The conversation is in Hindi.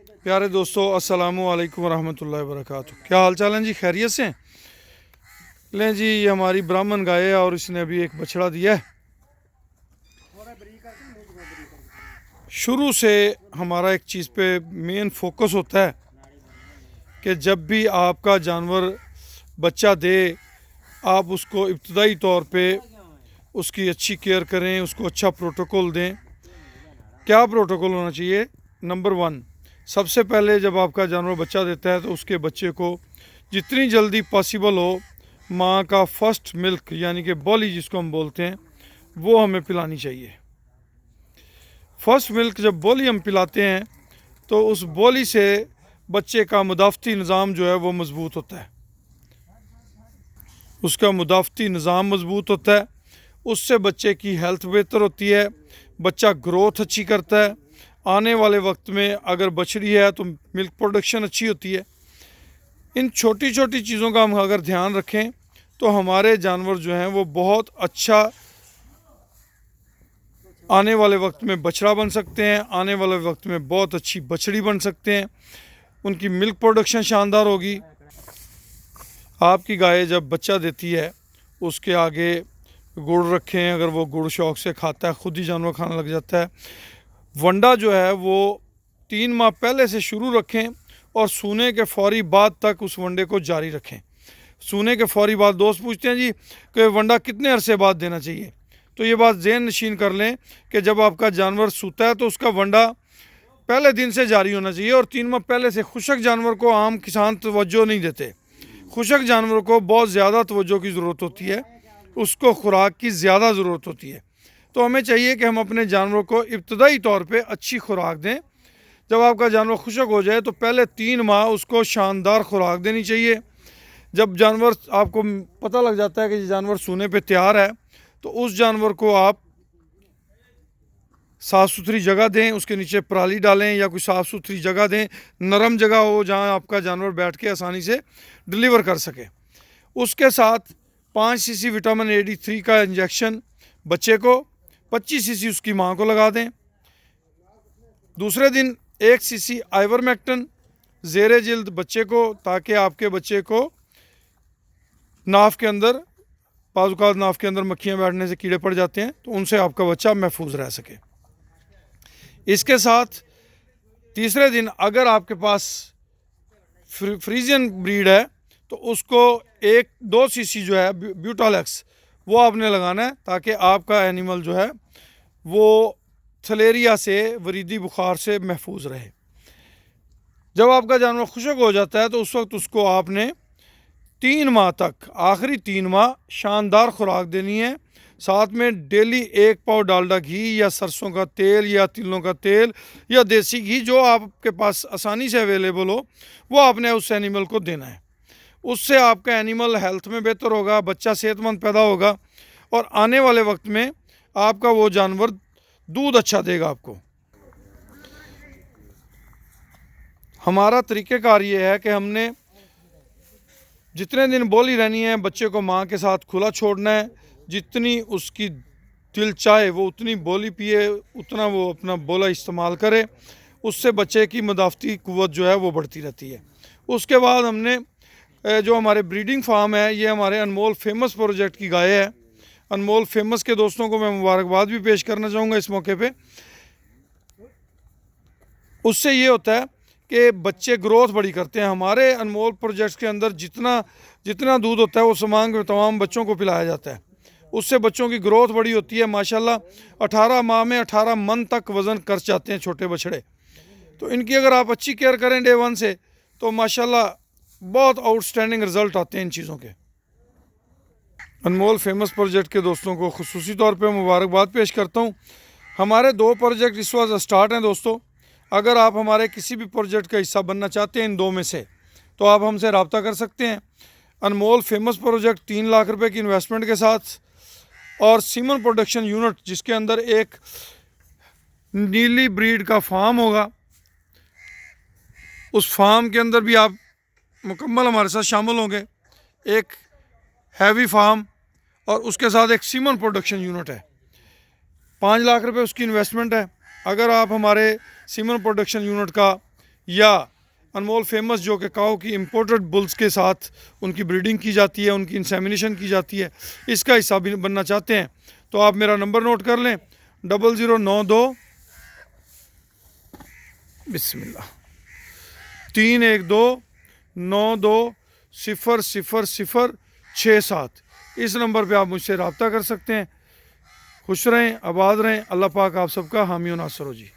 प्यारे दोस्तों, अस्सलामु अलैकुम रहमतुल्लाहि व बरकातुहू। क्या हाल चाल है जी? खैरियत से? लें जी, ये हमारी ब्राह्मण गाय है और इसने अभी एक बछड़ा दिया है। शुरू से हमारा एक चीज़ पे मेन फोकस होता है कि जब भी आपका जानवर बच्चा दे, आप उसको इब्तदाई तौर पे उसकी अच्छी केयर करें, उसको अच्छा प्रोटोकॉल दें। क्या प्रोटोकॉल होना चाहिए? नंबर 1, सबसे पहले जब आपका जानवर बच्चा देता है तो उसके बच्चे को जितनी जल्दी पॉसिबल हो माँ का फर्स्ट मिल्क यानी कि बॉली जिसको हम बोलते हैं, वो हमें पिलानी चाहिए। फर्स्ट मिल्क जब बॉली हम पिलाते हैं तो उस बॉली से बच्चे का मुदाफ़ती निज़ाम जो है वो मज़बूत होता है, उसका मुदाफ़ती निज़ाम मज़बूत होता है, उससे बच्चे की हेल्थ बेहतर होती है, बच्चा ग्रोथ अच्छी करता है। आने वाले वक्त में अगर बछड़ी है तो मिल्क प्रोडक्शन अच्छी होती है। इन छोटी छोटी चीज़ों का हम अगर ध्यान रखें तो हमारे जानवर जो हैं वो बहुत अच्छा आने वाले वक्त में बछड़ा बन सकते हैं, आने वाले वक्त में बहुत अच्छी बछड़ी बन सकते हैं। उनकी मिल्क प्रोडक्शन शानदार होगी। आपकी गाय जब बच्चा देती है उसके आगे गुड़ रखें, अगर वो गुड़ शौक से खाता है, ख़ुद ही जानवर खाने लग जाता है। वंडा जो है वो 3 माह पहले से शुरू रखें और सूने के फौरी बाद तक उस वंडे को जारी रखें। सूने के फौरी बाद दोस्त पूछते हैं जी कि वंडा कितने अरसे बाद देना चाहिए, तो ये बात ज़हन नशीन कर लें कि जब आपका जानवर सूता है तो उसका वंडा पहले दिन से जारी होना चाहिए। और 3 माह पहले से खुशक जानवर को आम किसान तवज्जो नहीं देते। खुशक जानवर को बहुत ज़्यादा तवज्जो की ज़रूरत होती है, उसको खुराक की ज़्यादा ज़रूरत होती है। तो हमें चाहिए कि हम अपने जानवर को इब्तदाई तौर पे अच्छी खुराक दें। जब आपका जानवर खुशक हो जाए तो पहले 3 माह उसको शानदार खुराक देनी चाहिए। जब जानवर आपको पता लग जाता है कि जानवर सूने पे तैयार है तो उस जानवर को आप साफ़ सुथरी जगह दें, उसके नीचे पराली डालें या कोई साफ़ सुथरी जगह दें, नरम जगह हो जहां आपका जानवर बैठ के आसानी से डिलीवर कर सके। उसके साथ 5 सीसी विटामिन AD3 का इंजेक्शन बच्चे को, 25 सीसी उसकी माँ को लगा दें। दूसरे दिन 1 सीसी आइवरमेक्टिन ज़ेरे जिल्द बच्चे को, ताकि आपके बच्चे को नाफ के अंदर बाज़ नाफ के अंदर मक्खियाँ बैठने से कीड़े पड़ जाते हैं तो उनसे आपका बच्चा महफूज रह सके। इसके साथ तीसरे दिन अगर आपके पास फ्रीजियन ब्रीड है तो उसको 1-2 सीसी जो है ब्यूटालेक्स वो आपने लगाना है, ताकि आपका एनिमल जो है वो थलेरिया से, वरीदी बुखार से महफूज रहे। जब आपका जानवर खुशक हो जाता है तो उस वक्त उसको आपने 3 माह तक, आखिरी 3 माह शानदार खुराक देनी है। साथ में डेली 1 पाव डालडा घी या सरसों का तेल या तिलों का तेल या देसी घी जो आपके पास आसानी से अवेलेबल हो वो आपने उस एनिमल को देना है। उससे आपका एनिमल हेल्थ में बेहतर होगा, बच्चा सेहतमंद पैदा होगा और आने वाले वक्त में आपका वो जानवर दूध अच्छा देगा आपको। हमारा तरीक़ेकार ये है कि हमने जितने दिन बोली रहनी है बच्चे को माँ के साथ खुला छोड़ना है। जितनी उसकी दिल चाहे वो उतनी बोली पिए, उतना वो अपना बोला इस्तेमाल करे, उससे बच्चे की मुदाफ़ती क़ुव्वत जो है वो बढ़ती रहती है। उसके बाद हमने जो हमारे ब्रीडिंग फार्म है, ये हमारे अनमोल फेमस प्रोजेक्ट की गाय है। अनमोल फेमस के दोस्तों को मैं मुबारकबाद भी पेश करना चाहूँगा इस मौके पे। उससे ये होता है कि बच्चे ग्रोथ बड़ी करते हैं। हमारे अनमोल प्रोजेक्ट्स के अंदर जितना दूध होता है वो तमाम बच्चों को पिलाया जाता है। उससे बच्चों की ग्रोथ बड़ी होती है। माशाल्लाह 18 माह में 18 मन तक वज़न कर जाते हैं छोटे बछड़े। तो इनकी अगर आप अच्छी केयर करें डे 1 से तो माशाल्लाह बहुत आउटस्टैंडिंग रिज़ल्ट आते हैं इन चीज़ों के। अनमोल फेमस प्रोजेक्ट के दोस्तों को खुसूसी तौर पे मुबारकबाद पेश करता हूँ। हमारे 2 प्रोजेक्ट इस वक्त स्टार्ट हैं दोस्तों। अगर आप हमारे किसी भी प्रोजेक्ट का हिस्सा बनना चाहते हैं इन 2 में से तो आप हमसे रब्ता कर सकते हैं। अनमोल फेमस प्रोजेक्ट 3 लाख रुपए की इन्वेस्टमेंट के साथ और सीमन प्रोडक्शन यूनिट जिसके अंदर एक नीली ब्रीड का फार्म होगा, उस फार्म के अंदर भी आप मुकम्मल हमारे साथ शामिल होंगे। एक हैवी फार्म और उसके साथ एक सीमन प्रोडक्शन यूनिट है। 5 लाख रुपए उसकी इन्वेस्टमेंट है। अगर आप हमारे सीमन प्रोडक्शन यूनिट का या अनमोल फेमस जो कि काऊ की इम्पोर्टेड बुल्स के साथ उनकी ब्रीडिंग की जाती है, उनकी इंसेमिनेशन की जाती है, इसका हिस्सा भी बनना चाहते हैं तो आप मेरा नंबर नोट कर लें 0092 बिस्मिल्लाह 31292000067। इस नंबर पे आप मुझसे रब्ता कर सकते हैं। खुश रहें, आबाद रहें। अल्लाह पाक आप सबका हामी और नासर हो जी।